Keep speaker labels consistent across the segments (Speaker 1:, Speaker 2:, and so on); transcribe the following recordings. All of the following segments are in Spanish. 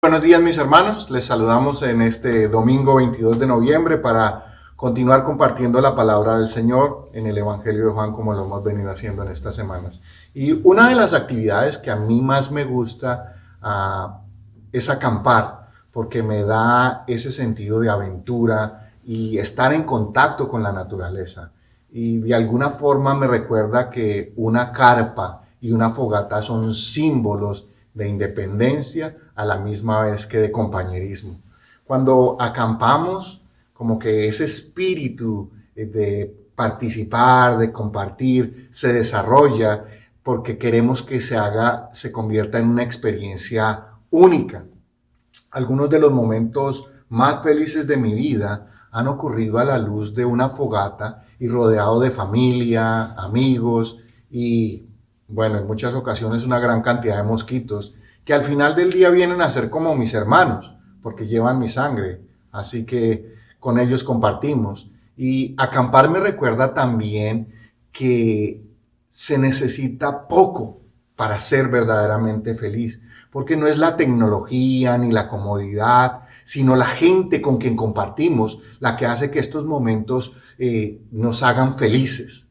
Speaker 1: Buenos días mis hermanos, les saludamos en este domingo 22 de noviembre para continuar compartiendo la palabra del Señor en el Evangelio de Juan como lo hemos venido haciendo en estas semanas. Y una de las actividades que a mí más me gusta es acampar, porque me da ese sentido de aventura y estar en contacto con la naturaleza. Y de alguna forma me recuerda que una carpa y una fogata son símbolos de independencia a la misma vez que de compañerismo. Cuando acampamos, como que ese espíritu de participar, de compartir, se desarrolla porque queremos que se convierta en una experiencia única. Algunos de los momentos más felices de mi vida han ocurrido a la luz de una fogata y rodeado de familia, amigos y, bueno, en muchas ocasiones una gran cantidad de mosquitos que al final del día vienen a ser como mis hermanos, porque llevan mi sangre, así que con ellos compartimos. Y acampar me recuerda también que se necesita poco para ser verdaderamente feliz, porque no es la tecnología ni la comodidad, sino la gente con quien compartimos la que hace que estos momentos nos hagan felices.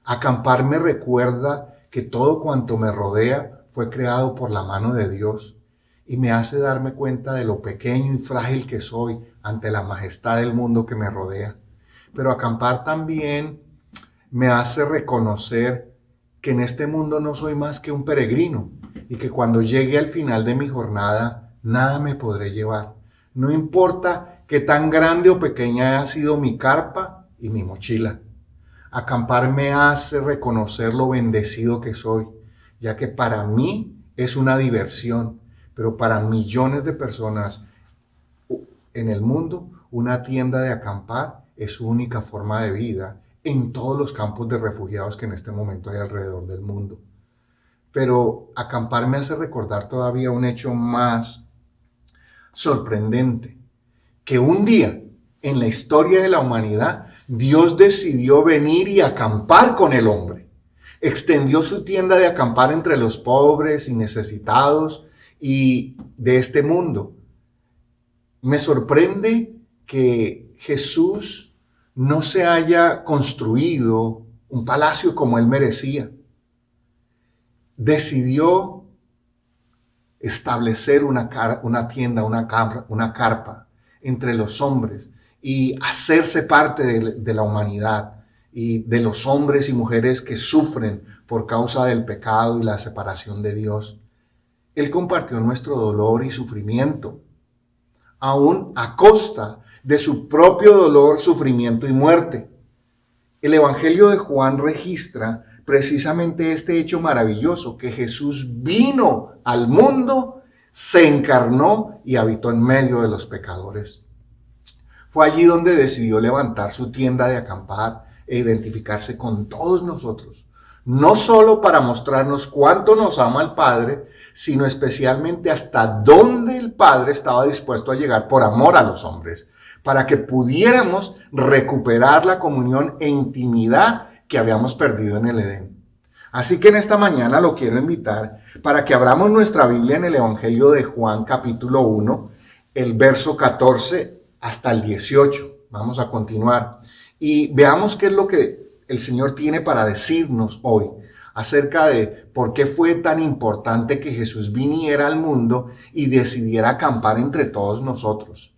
Speaker 1: Acampar me recuerda que todo cuanto me rodea fue creado por la mano de Dios y me hace darme cuenta de lo pequeño y frágil que soy ante la majestad del mundo que me rodea. Pero acampar también me hace reconocer que en este mundo no soy más que un peregrino y que cuando llegue al final de mi jornada nada me podré llevar. No importa qué tan grande o pequeña haya sido mi carpa y mi mochila. Acampar me hace reconocer lo bendecido que soy, ya que para mí es una diversión, pero para millones de personas en el mundo, una tienda de acampar es su única forma de vida en todos los campos de refugiados que en este momento hay alrededor del mundo. Pero acampar me hace recordar todavía un hecho más sorprendente, que un día en la historia de la humanidad Dios decidió venir y acampar con el hombre. Extendió su tienda de acampar entre los pobres y necesitados y de este mundo. Me sorprende que Jesús no se haya construido un palacio como él merecía. Decidió establecer una tienda, una carpa entre los hombres y hacerse parte de la humanidad y de los hombres y mujeres que sufren por causa del pecado y la separación de Dios. Él compartió nuestro dolor y sufrimiento, aún a costa de su propio dolor, sufrimiento y muerte. El Evangelio de Juan registra precisamente este hecho maravilloso, que Jesús vino al mundo, se encarnó y habitó en medio de los pecadores. Fue allí donde decidió levantar su tienda de acampar e identificarse con todos nosotros, no solo para mostrarnos cuánto nos ama el Padre, sino especialmente hasta dónde el Padre estaba dispuesto a llegar por amor a los hombres, para que pudiéramos recuperar la comunión e intimidad que habíamos perdido en el Edén. Así que en esta mañana lo quiero invitar para que abramos nuestra Biblia en el Evangelio de Juan capítulo 1, el verso 14 hasta el 18. Vamos a continuar y veamos qué es lo que el Señor tiene para decirnos hoy acerca de por qué fue tan importante que Jesús viniera al mundo y decidiera acampar entre todos nosotros.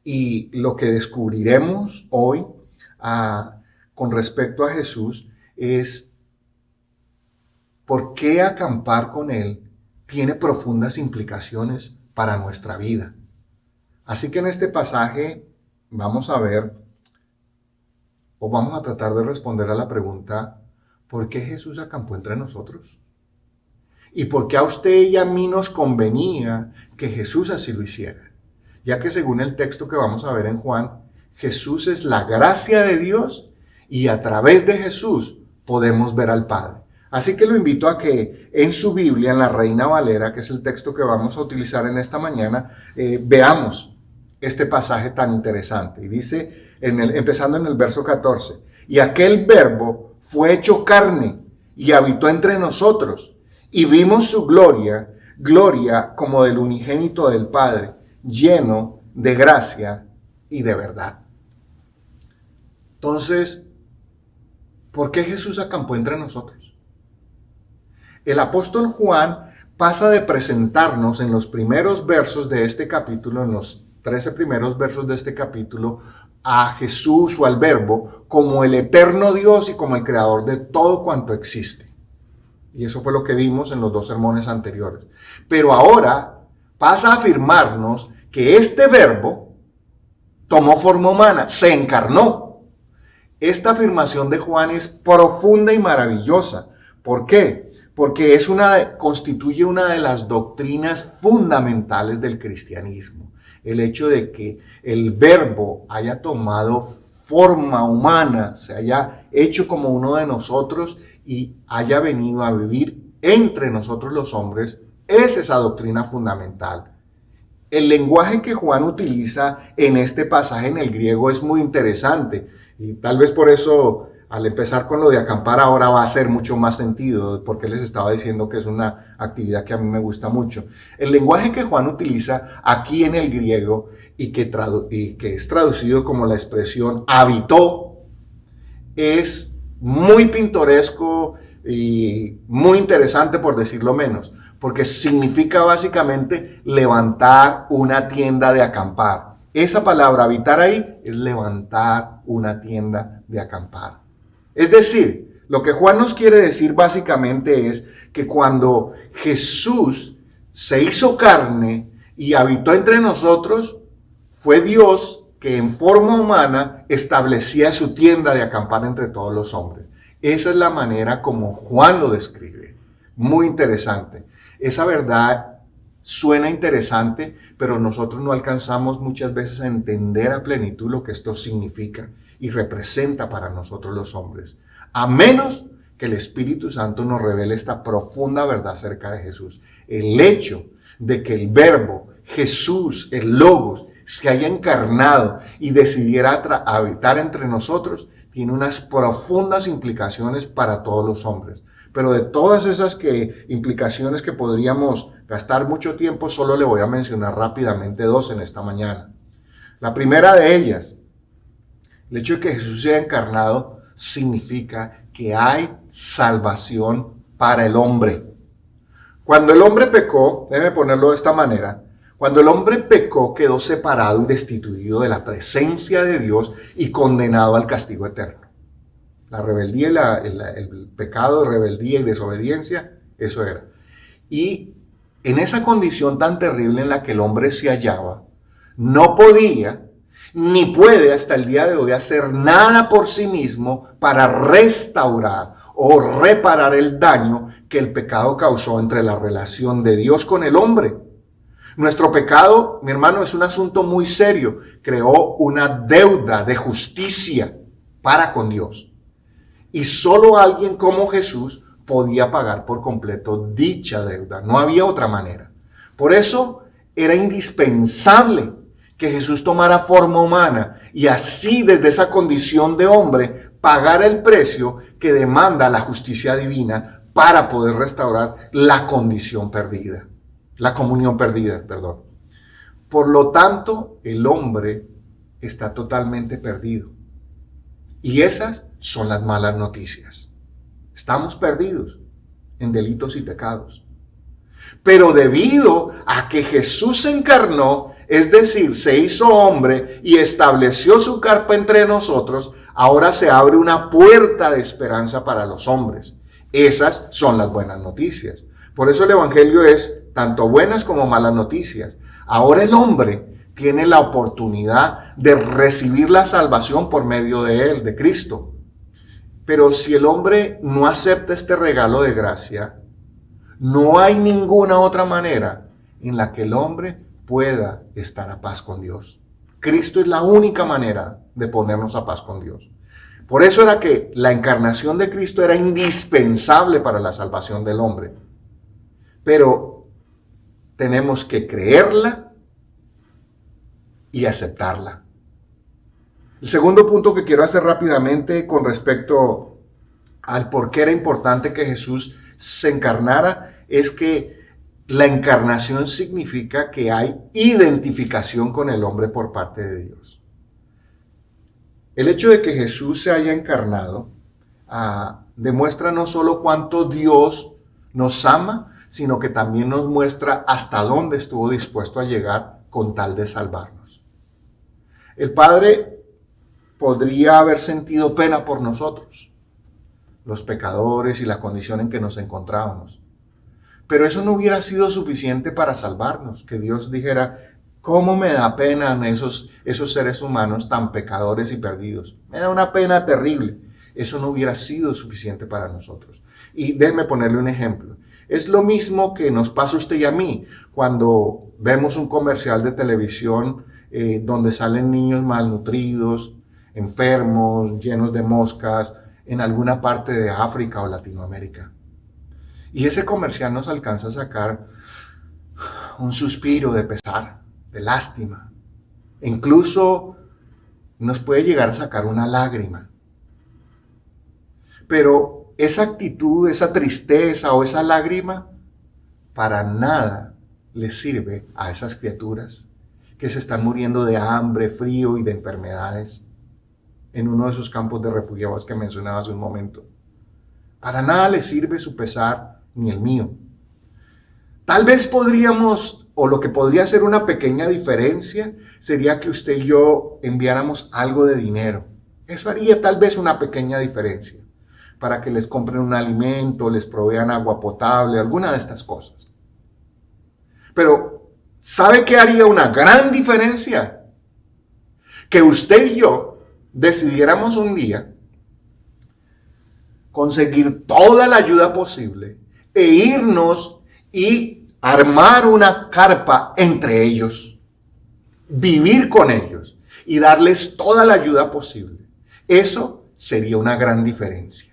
Speaker 1: Y lo que descubriremos hoy con respecto a Jesús es por qué acampar con Él tiene profundas implicaciones para nuestra vida. Así que en este pasaje vamos a ver, o vamos a tratar de responder a la pregunta, ¿por qué Jesús acampó entre nosotros? ¿Y por qué a usted y a mí nos convenía que Jesús así lo hiciera? Ya que según el texto que vamos a ver en Juan, Jesús es la gracia de Dios y a través de Jesús podemos ver al Padre. Así que lo invito a que en su Biblia, en la Reina Valera, que es el texto que vamos a utilizar en esta mañana, veamos este pasaje tan interesante. Y dice, empezando en el verso 14, y aquel verbo fue hecho carne y habitó entre nosotros, y vimos su gloria, gloria como del unigénito del Padre, lleno de gracia y de verdad. Entonces, ¿por qué Jesús acampó entre nosotros? El apóstol Juan pasa de presentarnos en los primeros versos de este capítulo, en los 13 primeros versos de este capítulo, a Jesús o al Verbo como el eterno Dios y como el creador de todo cuanto existe. Y eso fue lo que vimos en los dos sermones anteriores. Pero ahora pasa a afirmarnos que este Verbo tomó forma humana, se encarnó. Esta afirmación de Juan es profunda y maravillosa. ¿Por qué? Porque constituye una de las doctrinas fundamentales del cristianismo. El hecho de que el Verbo haya tomado forma humana, se haya hecho como uno de nosotros y haya venido a vivir entre nosotros los hombres, es esa doctrina fundamental. El lenguaje que Juan utiliza en este pasaje en el griego es muy interesante y tal vez por eso al empezar con lo de acampar ahora va a hacer mucho más sentido, porque les estaba diciendo que es una actividad que a mí me gusta mucho. El lenguaje que Juan utiliza aquí en el griego y que es traducido como la expresión habitó, es muy pintoresco y muy interesante, por decirlo menos, porque significa básicamente levantar una tienda de acampar. Esa palabra habitar ahí es levantar una tienda de acampar. Es decir, lo que Juan nos quiere decir básicamente es que cuando Jesús se hizo carne y habitó entre nosotros, fue Dios que en forma humana establecía su tienda de acampar entre todos los hombres. Esa es la manera como Juan lo describe. Muy interesante. Esa verdad suena interesante, pero nosotros no alcanzamos muchas veces a entender a plenitud lo que esto significa y representa para nosotros los hombres, a menos que el Espíritu Santo nos revele esta profunda verdad acerca de Jesús. El hecho de que el Verbo, Jesús, el Logos, se haya encarnado y decidiera habitar entre nosotros, tiene unas profundas implicaciones para todos los hombres. Pero de todas esas implicaciones que podríamos gastar mucho tiempo, solo le voy a mencionar rápidamente dos en esta mañana. La primera de ellas, el hecho de que Jesús sea encarnado significa que hay salvación para el hombre. Cuando el hombre pecó, déjeme ponerlo de esta manera, cuando el hombre pecó quedó separado y destituido de la presencia de Dios y condenado al castigo eterno. La rebeldía, el pecado de rebeldía y desobediencia, eso era. Y en esa condición tan terrible en la que el hombre se hallaba, no podía ni puede hasta el día de hoy hacer nada por sí mismo para restaurar o reparar el daño que el pecado causó entre la relación de Dios con el hombre. Nuestro pecado, mi hermano, es un asunto muy serio. Creó una deuda de justicia para con Dios. Y solo alguien como Jesús podía pagar por completo dicha deuda. No había otra manera. Por eso era indispensable que Jesús tomara forma humana y así desde esa condición de hombre pagara el precio que demanda la justicia divina para poder restaurar la condición perdida, la comunión perdida, perdón. Por lo tanto, el hombre está totalmente perdido. Y esas son las malas noticias. Estamos perdidos en delitos y pecados. Pero debido a que Jesús se encarnó, es decir, se hizo hombre y estableció su carpa entre nosotros, ahora se abre una puerta de esperanza para los hombres. Esas son las buenas noticias. Por eso el Evangelio es tanto buenas como malas noticias. Ahora el hombre tiene la oportunidad de recibir la salvación por medio de él, de Cristo. Pero si el hombre no acepta este regalo de gracia, no hay ninguna otra manera en la que el hombre pueda estar a paz con Dios. Cristo es la única manera de ponernos a paz con Dios. Por eso era que la encarnación de Cristo era indispensable para la salvación del hombre. Pero tenemos que creerla y aceptarla. El segundo punto que quiero hacer rápidamente con respecto al por qué era importante que Jesús se encarnara es que la encarnación significa que hay identificación con el hombre por parte de Dios. El hecho de que Jesús se haya encarnado demuestra no solo cuánto Dios nos ama, sino que también nos muestra hasta dónde estuvo dispuesto a llegar con tal de salvarnos. El Padre podría haber sentido pena por nosotros, los pecadores y la condición en que nos encontrábamos. Pero eso no hubiera sido suficiente para salvarnos, que Dios dijera, ¿cómo me da pena esos seres humanos tan pecadores y perdidos? Me da una pena terrible. Eso no hubiera sido suficiente para nosotros. Y déjeme ponerle un ejemplo. Es lo mismo que nos pasa a usted y a mí cuando vemos un comercial de televisión donde salen niños malnutridos, enfermos, llenos de moscas, en alguna parte de África o Latinoamérica. Y ese comercial nos alcanza a sacar un suspiro de pesar, de lástima. E incluso nos puede llegar a sacar una lágrima. Pero esa actitud, esa tristeza o esa lágrima, para nada le sirve a esas criaturas que se están muriendo de hambre, frío y de enfermedades en uno de esos campos de refugiados que mencionaba hace un momento. Para nada le sirve su pesar ni el mío. Tal vez podríamos, o lo que podría ser una pequeña diferencia, sería que usted y yo enviáramos algo de dinero. Eso haría tal vez una pequeña diferencia, para que les compren un alimento, les provean agua potable, alguna de estas cosas. Pero, ¿sabe qué haría una gran diferencia? Que usted y yo decidiéramos un día conseguir toda la ayuda posible e irnos y armar una carpa entre ellos, vivir con ellos y darles toda la ayuda posible. Eso sería una gran diferencia.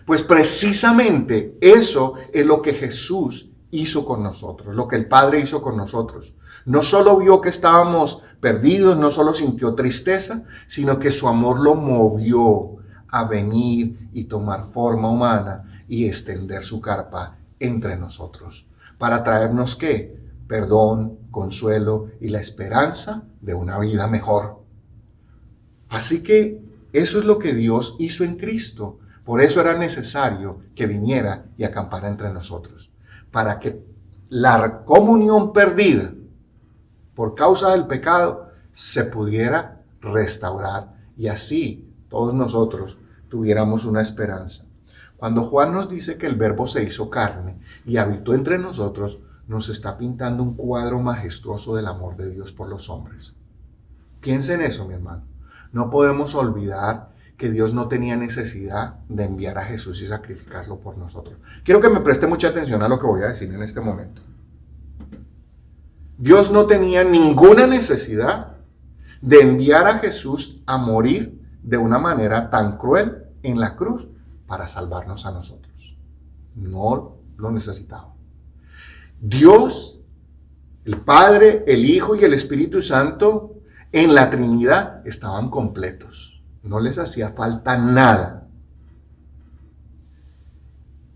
Speaker 1: Pues precisamente eso es lo que Jesús hizo con nosotros, lo que el Padre hizo con nosotros. No solo vio que estábamos perdidos, no solo sintió tristeza, sino que su amor lo movió a venir y tomar forma humana y extender su carpa entre nosotros. ¿Para traernos qué? Perdón, consuelo y la esperanza de una vida mejor. Así que eso es lo que Dios hizo en Cristo. Por eso era necesario que viniera y acampara entre nosotros. Para que la comunión perdida por causa del pecado se pudiera restaurar y así todos nosotros tuviéramos una esperanza. Cuando Juan nos dice que el Verbo se hizo carne y habitó entre nosotros, nos está pintando un cuadro majestuoso del amor de Dios por los hombres. Piensa en eso, mi hermano. No podemos olvidar que Dios no tenía necesidad de enviar a Jesús y sacrificarlo por nosotros. Quiero que me preste mucha atención a lo que voy a decir en este momento. Dios no tenía ninguna necesidad de enviar a Jesús a morir de una manera tan cruel en la cruz para salvarnos a nosotros. No lo necesitaba. Dios, el Padre, el Hijo y el Espíritu Santo en la Trinidad estaban completos. No les hacía falta nada.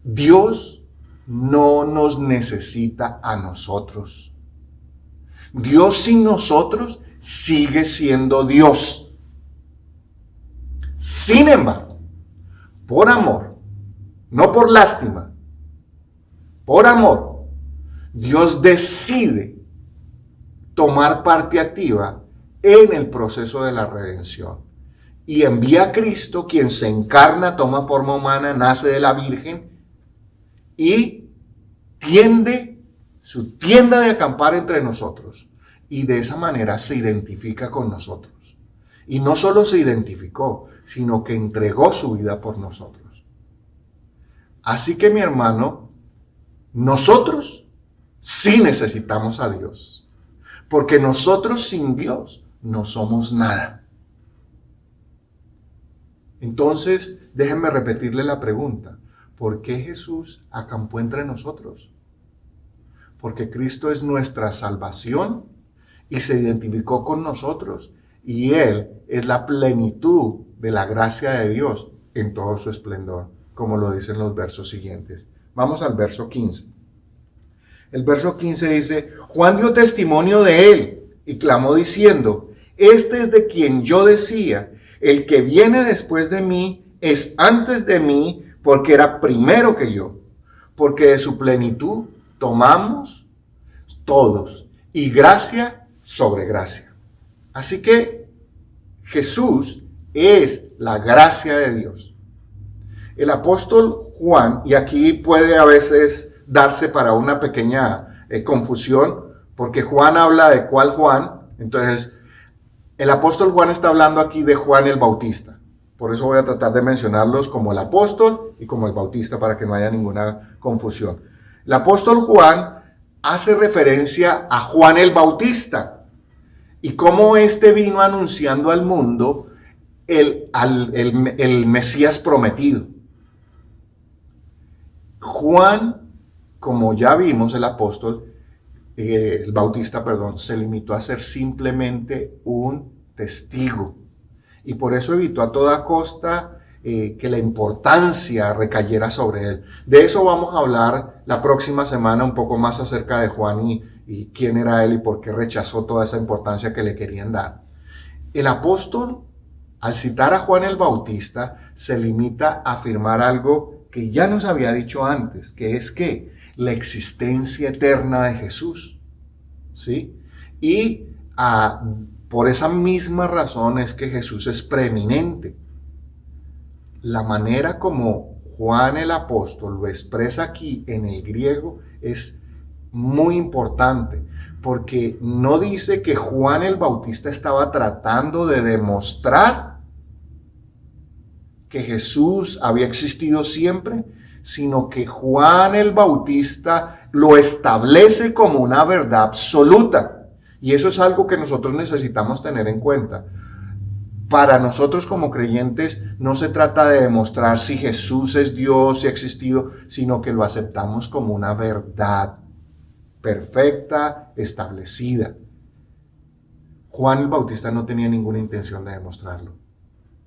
Speaker 1: Dios no nos necesita a nosotros. Dios sin nosotros sigue siendo Dios. Sin embargo, por amor, no por lástima, por amor, Dios decide tomar parte activa en el proceso de la redención. Y envía a Cristo, quien se encarna, toma forma humana, nace de la Virgen y tiende su tienda de acampar entre nosotros. Y de esa manera se identifica con nosotros. Y no solo se identificó, sino que entregó su vida por nosotros. Así que, mi hermano, nosotros sí necesitamos a Dios. Porque nosotros sin Dios no somos nada. Entonces, déjenme repetirle la pregunta. ¿Por qué Jesús acampó entre nosotros? Porque Cristo es nuestra salvación y se identificó con nosotros. Y Él es la plenitud de la gracia de Dios en todo su esplendor, como lo dicen los versos siguientes. Vamos al verso 15. El verso 15 dice, Juan dio testimonio de él y clamó diciendo, este es de quien yo decía, el que viene después de mí es antes de mí porque era primero que yo, porque de su plenitud tomamos todos y gracia sobre gracia. Así que Jesús es la gracia de Dios. El apóstol Juan, y aquí puede a veces darse para una pequeña confusión, porque Juan habla de cuál Juan, entonces el apóstol Juan está hablando aquí de Juan el Bautista. Por eso voy a tratar de mencionarlos como el apóstol y como el Bautista para que no haya ninguna confusión. El apóstol Juan hace referencia a Juan el Bautista y cómo éste vino anunciando al mundo el Mesías prometido. Juan, como ya vimos, el apóstol, el Bautista, se limitó a ser simplemente un testigo. Y por eso evitó a toda costa que la importancia recayera sobre él. De eso vamos a hablar la próxima semana un poco más acerca de Juan y quién era él y por qué rechazó toda esa importancia que le querían dar. El apóstol, al citar a Juan el Bautista, se limita a afirmar algo que ya nos había dicho antes, que es que la existencia eterna de Jesús, ¿sí? Y por esa misma razón es que Jesús es preeminente. La manera como Juan el apóstol lo expresa aquí en el griego es muy importante, porque no dice que Juan el Bautista estaba tratando de demostrar que Jesús había existido siempre, sino que Juan el Bautista lo establece como una verdad absoluta. Y eso es algo que nosotros necesitamos tener en cuenta. Para nosotros como creyentes no se trata de demostrar si Jesús es Dios, si ha existido, sino que lo aceptamos como una verdad perfecta, establecida. Juan el Bautista no tenía ninguna intención de demostrarlo.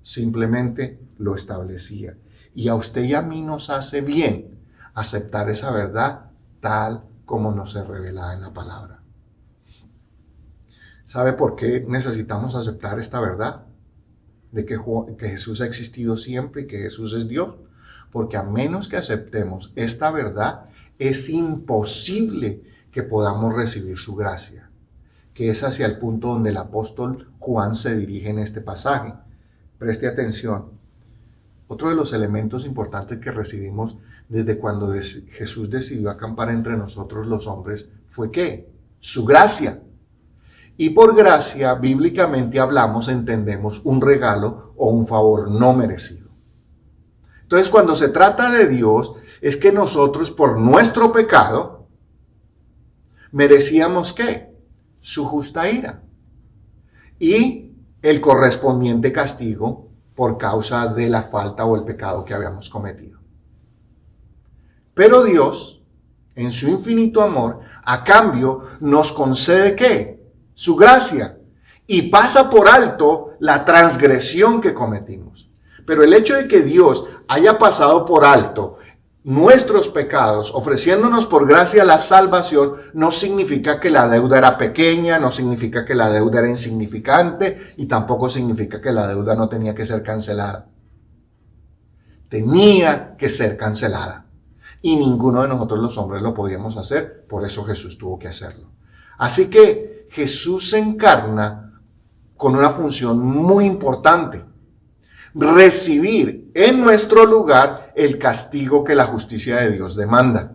Speaker 1: Simplemente lo establecía. Y a usted y a mí nos hace bien aceptar esa verdad tal como nos es revelada en la palabra. ¿Sabe por qué necesitamos aceptar esta verdad? De que Jesús ha existido siempre y que Jesús es Dios. Porque a menos que aceptemos esta verdad, es imposible que podamos recibir su gracia. Que es hacia el punto donde el apóstol Juan se dirige en este pasaje. Preste atención. Otro de los elementos importantes que recibimos desde cuando Jesús decidió acampar entre nosotros los hombres fue ¿qué? Su gracia. Y por gracia, bíblicamente hablamos, entendemos un regalo o un favor no merecido. Entonces, cuando se trata de Dios, es que nosotros por nuestro pecado merecíamos ¿qué? Su justa ira. Y el correspondiente castigo por causa de la falta o el pecado que habíamos cometido. Pero Dios, en su infinito amor, a cambio nos concede ¿qué? Su gracia. Y pasa por alto la transgresión que cometimos. Pero el hecho de que Dios haya pasado por alto nuestros pecados, ofreciéndonos por gracia la salvación, no significa que la deuda era pequeña, no significa que la deuda era insignificante y tampoco significa que la deuda no tenía que ser cancelada. Tenía que ser cancelada. Y ninguno de nosotros los hombres lo podíamos hacer, por eso Jesús tuvo que hacerlo. Así que Jesús se encarna con una función muy importante. Recibir en nuestro lugar el castigo que la justicia de Dios demanda.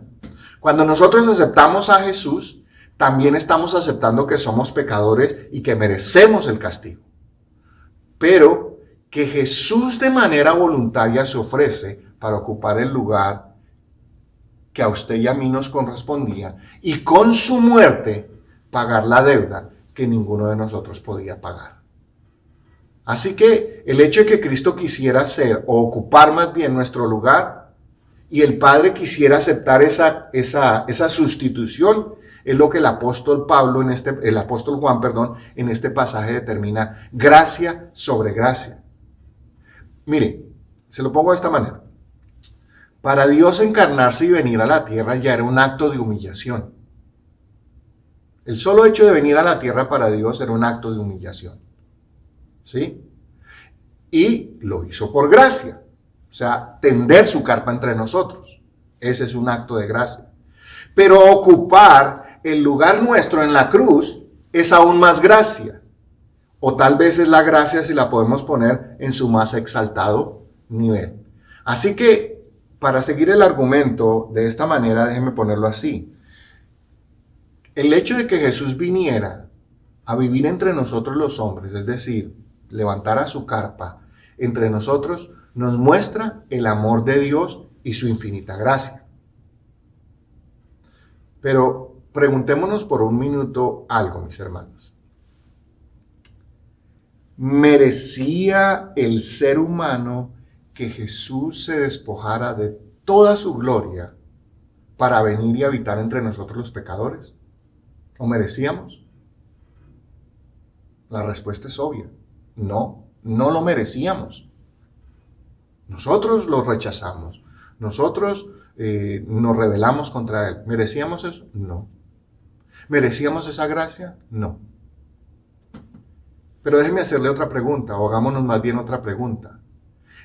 Speaker 1: Cuando nosotros aceptamos a Jesús, también estamos aceptando que somos pecadores y que merecemos el castigo. Pero que Jesús de manera voluntaria se ofrece para ocupar el lugar que a usted y a mí nos correspondía y con su muerte pagar la deuda que ninguno de nosotros podía pagar. Así que el hecho de que Cristo quisiera ser o ocupar más bien nuestro lugar y el Padre quisiera aceptar esa sustitución es lo que el apóstol Juan, en este pasaje determina gracia sobre gracia. Mire, se lo pongo de esta manera. Para Dios encarnarse y venir a la tierra ya era un acto de humillación. El solo hecho de venir a la tierra para Dios era un acto de humillación. ¿Sí? Y lo hizo por gracia. O sea, tender su carpa entre nosotros. Ese es un acto de gracia. Pero ocupar el lugar nuestro en la cruz es aún más gracia. O tal vez es la gracia si la podemos poner en su más exaltado nivel. Así que, para seguir el argumento de esta manera, déjenme ponerlo así. El hecho de que Jesús viniera a vivir entre nosotros los hombres, es decir, levantara su carpa entre nosotros, nos muestra el amor de Dios y su infinita gracia. Pero preguntémonos por un minuto algo, mis hermanos. ¿Merecía el ser humano que Jesús se despojara de toda su gloria para venir y habitar entre nosotros los pecadores? ¿Lo merecíamos? La respuesta es obvia. No, no lo merecíamos. Nosotros lo rechazamos. Nosotros nos rebelamos contra Él. ¿Merecíamos eso? No. ¿Merecíamos esa gracia? No. Pero déjeme hacerle otra pregunta, o hagámonos más bien otra pregunta.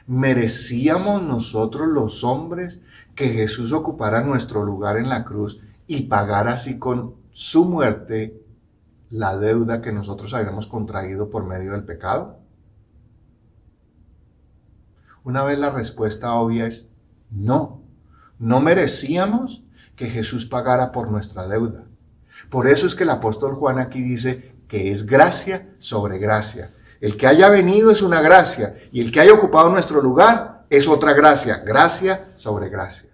Speaker 1: ¿Merecíamos nosotros los hombres que Jesús ocupara nuestro lugar en la cruz y pagara así con su muerte la deuda que nosotros habíamos contraído por medio del pecado? Una vez la respuesta obvia es no. No merecíamos que Jesús pagara por nuestra deuda. Por eso es que el apóstol Juan aquí dice que es gracia sobre gracia. El que haya venido es una gracia y el que haya ocupado nuestro lugar es otra gracia. Gracia sobre gracia.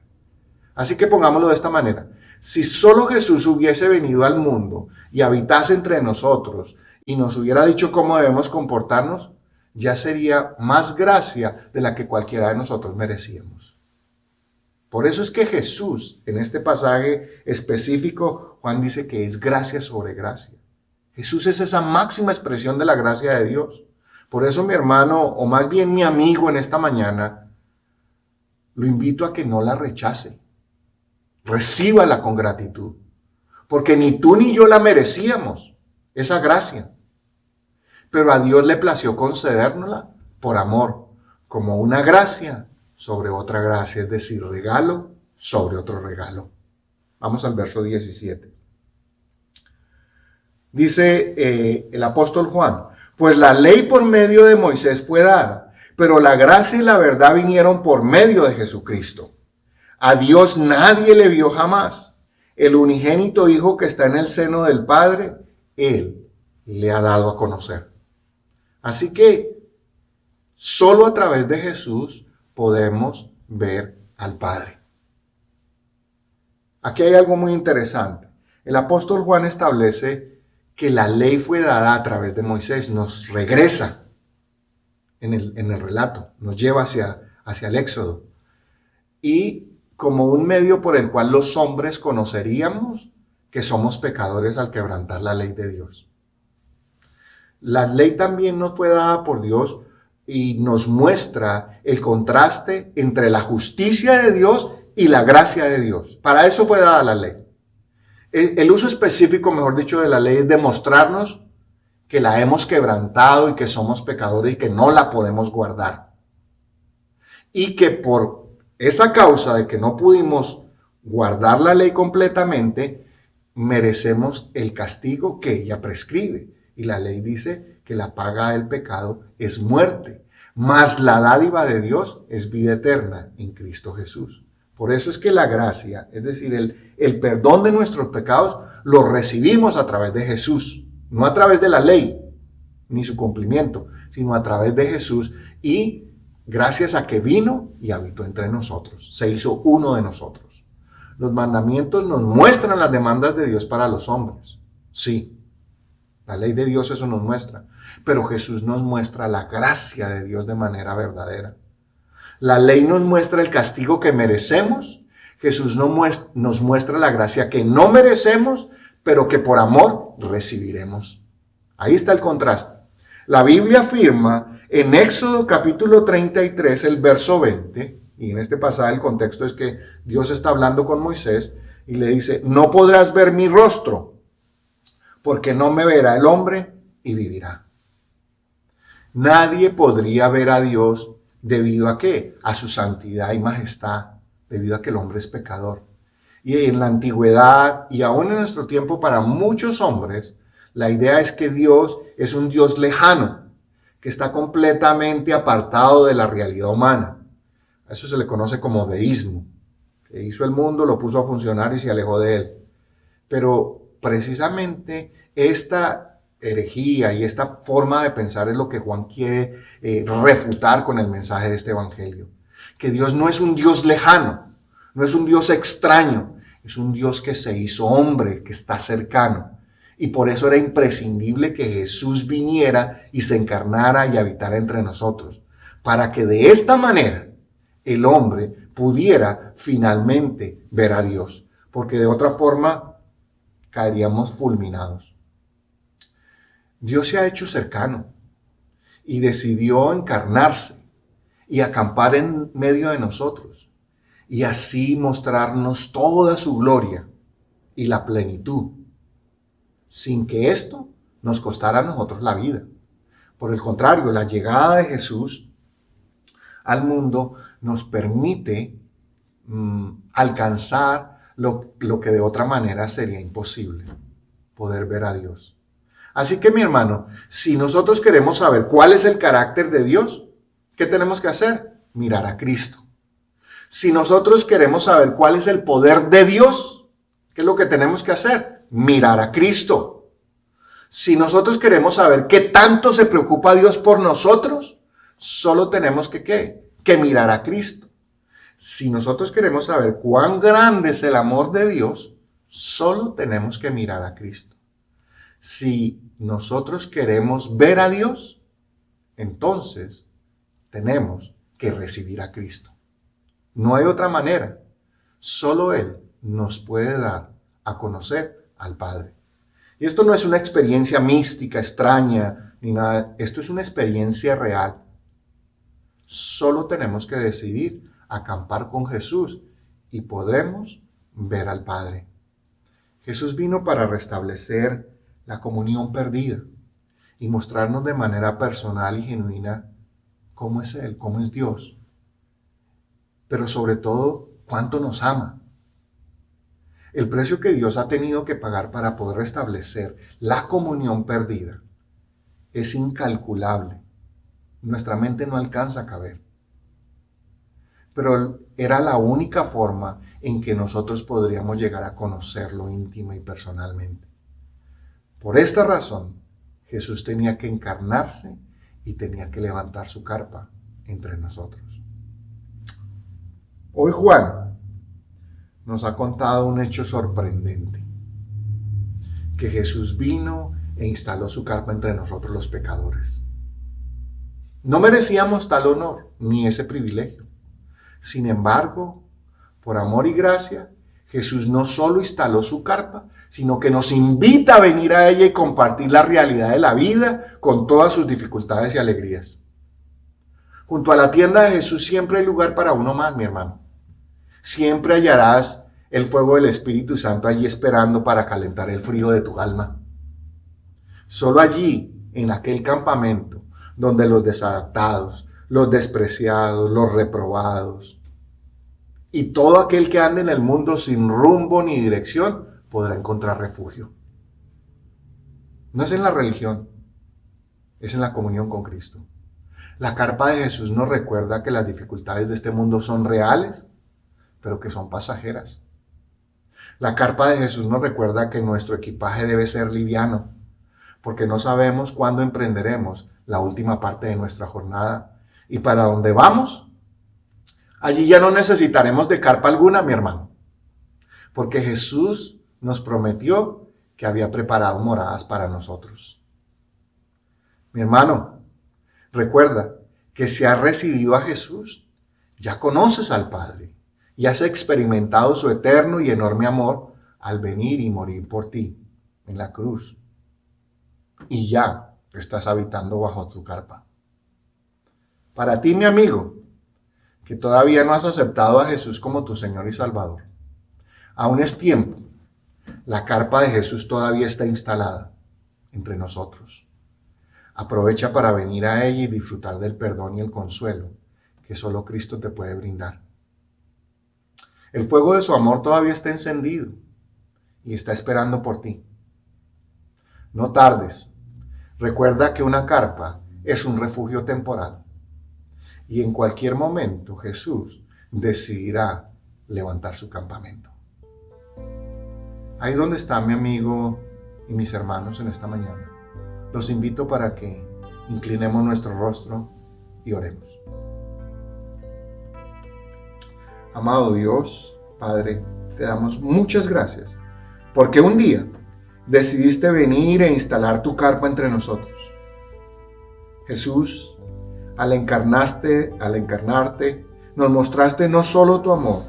Speaker 1: Así que pongámoslo de esta manera. Si solo Jesús hubiese venido al mundo y habitase entre nosotros y nos hubiera dicho cómo debemos comportarnos, ya sería más gracia de la que cualquiera de nosotros merecíamos. Por eso es que Jesús, en este pasaje específico, Juan dice que es gracia sobre gracia. Jesús es esa máxima expresión de la gracia de Dios. Por eso, mi hermano, o más bien mi amigo en esta mañana, lo invito a que no la rechace. Recíbala con gratitud. Porque ni tú ni yo la merecíamos, esa gracia. Pero a Dios le plació concedérnosla por amor, como una gracia sobre otra gracia, es decir, regalo sobre otro regalo. Vamos al verso 17. Dice el apóstol Juan, pues la ley por medio de Moisés fue dada, pero la gracia y la verdad vinieron por medio de Jesucristo. A Dios nadie le vio jamás. El unigénito Hijo que está en el seno del Padre, Él le ha dado a conocer. Así que solo a través de Jesús podemos ver al Padre. Aquí hay algo muy interesante. El apóstol Juan establece que la ley fue dada a través de Moisés. Nos regresa en el relato, nos lleva hacia el Éxodo. Y como un medio por el cual los hombres conoceríamos que somos pecadores al quebrantar la ley de Dios. La ley también nos fue dada por Dios y nos muestra el contraste entre la justicia de Dios y la gracia de Dios. Para eso fue dada la ley. El uso específico, mejor dicho, de la ley es demostrarnos que la hemos quebrantado y que somos pecadores y que no la podemos guardar. Y que por esa causa de que no pudimos guardar la ley completamente, merecemos el castigo que ella prescribe. Y la ley dice que la paga del pecado es muerte, mas la dádiva de Dios es vida eterna en Cristo Jesús. Por eso es que la gracia, es decir, el perdón de nuestros pecados, lo recibimos a través de Jesús, no a través de la ley, ni su cumplimiento, sino a través de Jesús y gracias a que vino y habitó entre nosotros, se hizo uno de nosotros. Los mandamientos nos muestran las demandas de Dios para los hombres, sí. La ley de Dios eso nos muestra, pero Jesús nos muestra la gracia de Dios de manera verdadera. La ley nos muestra el castigo que merecemos, Jesús nos muestra la gracia que no merecemos, pero que por amor recibiremos. Ahí está el contraste. La Biblia afirma en Éxodo capítulo 33, el verso 20, y en este pasaje el contexto es que Dios está hablando con Moisés y le dice, no podrás ver mi rostro, porque no me verá el hombre y vivirá. Nadie podría ver a Dios debido a qué? A su santidad y majestad, debido a que el hombre es pecador. Y en la antigüedad y aún en nuestro tiempo para muchos hombres, la idea es que Dios es un Dios lejano, que está completamente apartado de la realidad humana. A eso se le conoce como deísmo, que hizo el mundo, lo puso a funcionar y se alejó de él. Pero precisamente esta herejía y esta forma de pensar es lo que Juan quiere refutar con el mensaje de este evangelio. Que Dios no es un Dios lejano, no es un Dios extraño, es un Dios que se hizo hombre, que está cercano. Y por eso era imprescindible que Jesús viniera y se encarnara y habitara entre nosotros, para que de esta manera el hombre pudiera finalmente ver a Dios, porque de otra forma caeríamos fulminados. Dios se ha hecho cercano y decidió encarnarse y acampar en medio de nosotros y así mostrarnos toda su gloria y la plenitud, sin que esto nos costara a nosotros la vida. Por el contrario, la llegada de Jesús al mundo nos permite alcanzar lo que de otra manera sería imposible, poder ver a Dios. Así que mi hermano, si nosotros queremos saber cuál es el carácter de Dios, ¿qué tenemos que hacer? Mirar a Cristo. Si nosotros queremos saber cuál es el poder de Dios, ¿qué es lo que tenemos que hacer? Mirar a Cristo. Si nosotros queremos saber qué tanto se preocupa Dios por nosotros, solo tenemos que ¿qué? Que mirar a Cristo. Si nosotros queremos saber cuán grande es el amor de Dios, solo tenemos que mirar a Cristo. Si nosotros queremos ver a Dios, entonces tenemos que recibir a Cristo. No hay otra manera. Solo Él nos puede dar a conocer al Padre. Y esto no es una experiencia mística, extraña, ni nada. Esto es una experiencia real. Solo tenemos que decidir acampar con Jesús y podremos ver al Padre. Jesús vino para restablecer la comunión perdida y mostrarnos de manera personal y genuina cómo es Él, cómo es Dios, pero sobre todo cuánto nos ama. El precio que Dios ha tenido que pagar para poder restablecer la comunión perdida es incalculable. Nuestra mente no alcanza a caber. Pero era la única forma en que nosotros podríamos llegar a conocerlo íntima y personalmente. Por esta razón, Jesús tenía que encarnarse y tenía que levantar su carpa entre nosotros. Hoy Juan nos ha contado un hecho sorprendente, que Jesús vino e instaló su carpa entre nosotros los pecadores. No merecíamos tal honor ni ese privilegio. Sin embargo, por amor y gracia, Jesús no solo instaló su carpa, sino que nos invita a venir a ella y compartir la realidad de la vida con todas sus dificultades y alegrías. Junto a la tienda de Jesús siempre hay lugar para uno más, mi hermano. Siempre hallarás el fuego del Espíritu Santo allí esperando para calentar el frío de tu alma. Solo allí, en aquel campamento, donde los desadaptados, los despreciados, los reprobados y todo aquel que ande en el mundo sin rumbo ni dirección podrá encontrar refugio. No es en la religión, es en la comunión con Cristo. La carpa de Jesús nos recuerda que las dificultades de este mundo son reales, pero que son pasajeras. La carpa de Jesús nos recuerda que nuestro equipaje debe ser liviano, porque no sabemos cuándo emprenderemos la última parte de nuestra jornada. Y para donde vamos, allí ya no necesitaremos de carpa alguna, mi hermano, porque Jesús nos prometió que había preparado moradas para nosotros. Mi hermano, recuerda que si has recibido a Jesús, ya conoces al Padre y has experimentado su eterno y enorme amor al venir y morir por ti en la cruz. Y ya estás habitando bajo tu carpa. Para ti, mi amigo, que todavía no has aceptado a Jesús como tu Señor y Salvador, aún es tiempo. La carpa de Jesús todavía está instalada entre nosotros. Aprovecha para venir a ella y disfrutar del perdón y el consuelo que solo Cristo te puede brindar. El fuego de su amor todavía está encendido y está esperando por ti. No tardes. Recuerda que una carpa es un refugio temporal y en cualquier momento Jesús decidirá levantar su campamento. Ahí donde está mi amigo y mis hermanos en esta mañana, los invito para que inclinemos nuestro rostro y oremos. Amado Dios, Padre, te damos muchas gracias porque un día decidiste venir e instalar tu carpa entre nosotros. Jesús, al encarnarte, nos mostraste no solo tu amor,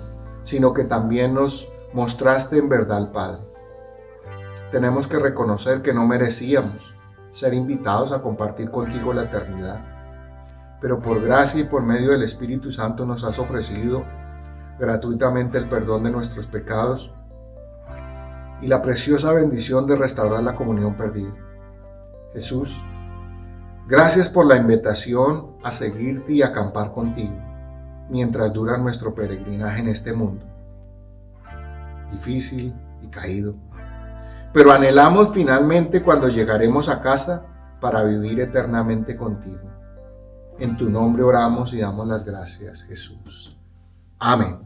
Speaker 1: sino que también nos mostraste en verdad al Padre. Tenemos que reconocer que no merecíamos ser invitados a compartir contigo la eternidad, pero por gracia y por medio del Espíritu Santo nos has ofrecido gratuitamente el perdón de nuestros pecados y la preciosa bendición de restaurar la comunión perdida. Jesús, gracias por la invitación a seguirte y acampar contigo mientras dura nuestro peregrinaje en este mundo difícil y caído. Pero anhelamos finalmente cuando llegaremos a casa para vivir eternamente contigo. En tu nombre oramos y damos las gracias, Jesús. Amén.